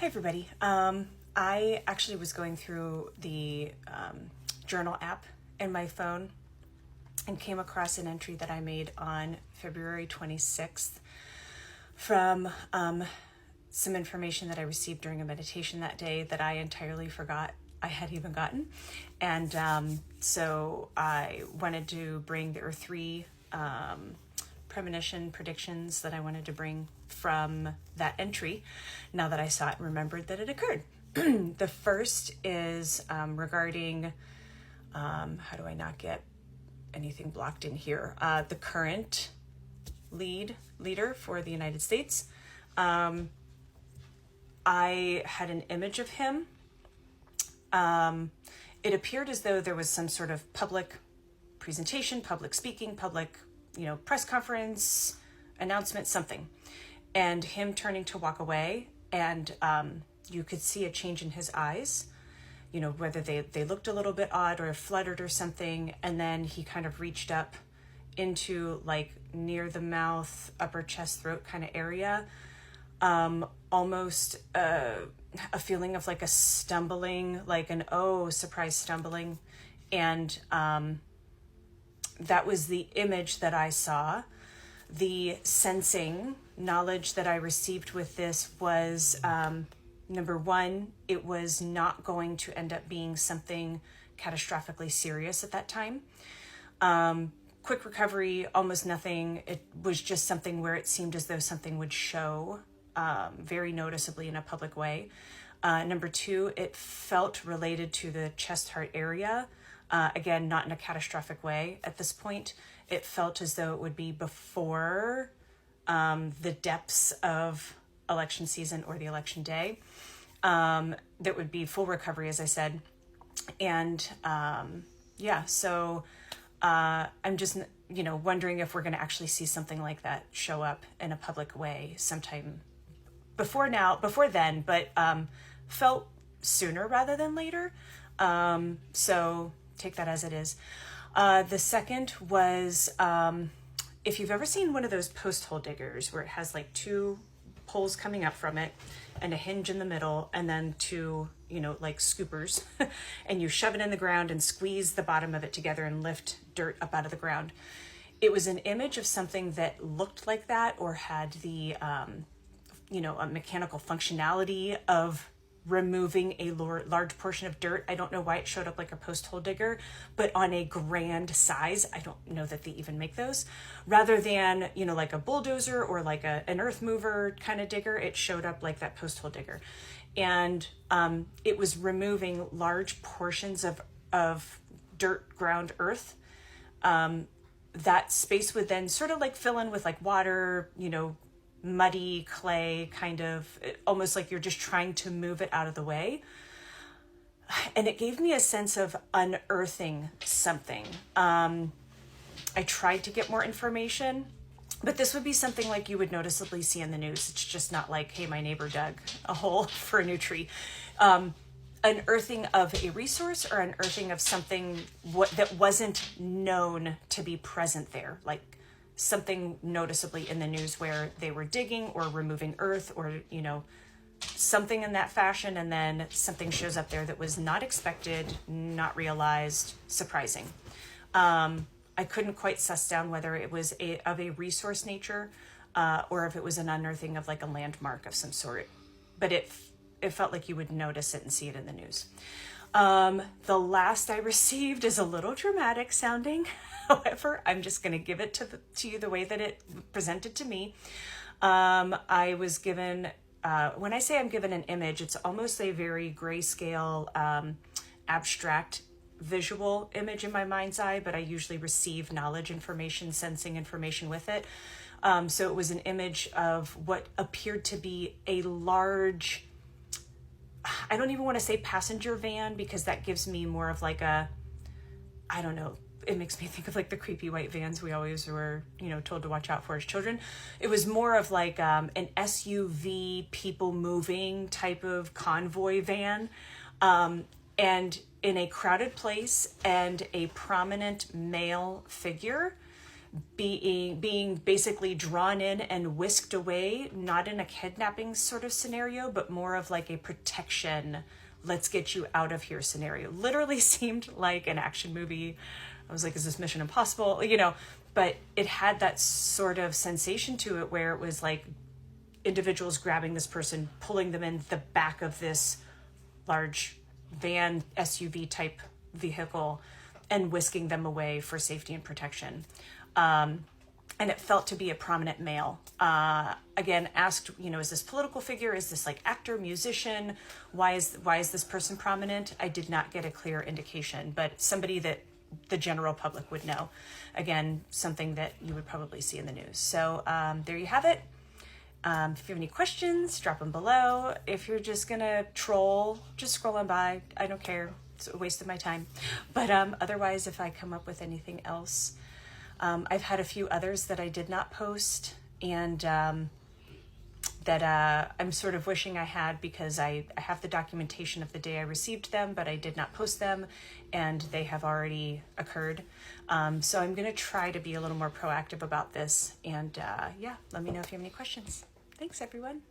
Hi everybody. I actually was going through the journal app in my phone and came across an entry that I made on February 26th from some information that I received during a meditation that day that I entirely forgot I had even gotten. And so I wanted to bring there were three premonition predictions that I wanted to bring from that entry now that I saw it and remembered that it occurred. The first is regarding, how do I not get anything blocked in here? The current leader for the United States. I had an image of him. It appeared as though there was some sort of public presentation, public speaking, public, press conference, announcement, something. And him turning to walk away, and you could see a change in his eyes, whether they looked a little bit odd or fluttered or something. And then he kind of reached up into like near the mouth, upper chest, throat kind of area. Almost a feeling of like a stumbling, like an surprise stumbling. And that was the image that I saw. The sensing knowledge that I received with this was, number one, it was not going to end up being something catastrophically serious at that time. Quick recovery, almost nothing. It was just something where it seemed as though something would show very noticeably in a public way. Number two, it felt related to the chest heart area. Again, not in a catastrophic way at this point. It felt as though it would be before the depths of election season or the election day. That would be full recovery, as I said. And so I'm just, wondering if we're going to actually see something like that show up in a public way sometime before then, but felt sooner rather than later. So take that as it is. The second was, if you've ever seen one of those post hole diggers where it has like two poles coming up from it and a hinge in the middle and then two, like scoopers, and you shove it in the ground and squeeze the bottom of it together and lift dirt up out of the ground. It was an image of something that looked like that or had the, a mechanical functionality of removing a large portion of dirt. I don't know why it showed up like a post hole digger, but on a grand size. I don't know that they even make those. Rather than, like a bulldozer or like an earth mover kind of digger, it showed up like that post hole digger. And it was removing large portions of dirt, ground, earth. That space would then sort of like fill in with like water, muddy clay, kind of almost like you're just trying to move it out of the way. And it gave me a sense of unearthing something. I tried to get more information, but this would be something like you would noticeably see in the news. It's just not like, hey, my neighbor dug a hole for a new tree. Unearthing of a resource or unearthing of something that wasn't known to be present there, like something noticeably in the news where they were digging or removing earth or, something in that fashion. And then something shows up there that was not expected, not realized, surprising. I couldn't quite suss down whether it was of a resource nature or if it was an unearthing of like a landmark of some sort. But it felt like you would notice it and see it in the news. The last I received is a little dramatic sounding. However, I'm just going to give it to you the way that it presented to me. I was given, when I say I'm given an image, it's almost a very grayscale, abstract visual image in my mind's eye, but I usually receive knowledge information, sensing information with it. So it was an image of what appeared to be a large, I don't even want to say passenger van because that gives me more of like a, I don't know, it makes me think of like the creepy white vans we always were, told to watch out for as children. It was more of like an SUV, people moving type of convoy van. And in a crowded place and a prominent male figure being basically drawn in and whisked away, not in a kidnapping sort of scenario, but more of like a protection, let's get you out of here scenario. Literally seemed like an action movie. I was like, is this Mission Impossible? You know, but it had that sort of sensation to it where it was like individuals grabbing this person, pulling them in the back of this large van SUV type vehicle and whisking them away for safety and protection. And it felt to be a prominent male. Again, asked, you know, is this political figure? Is this like actor, musician? Why is this person prominent? I did not get a clear indication, but somebody that the general public would know. Again, something that you would probably see in the news. So there you have it. If you have any questions, drop them below. If you're just gonna troll, just scroll on by. I don't care. It's a waste of my time. But otherwise, if I come up with anything else, I've had a few others that I did not post and that I'm sort of wishing I had, because I have the documentation of the day I received them, but I did not post them and they have already occurred. So I'm going to try to be a little more proactive about this. And yeah, let me know if you have any questions. Thanks, everyone.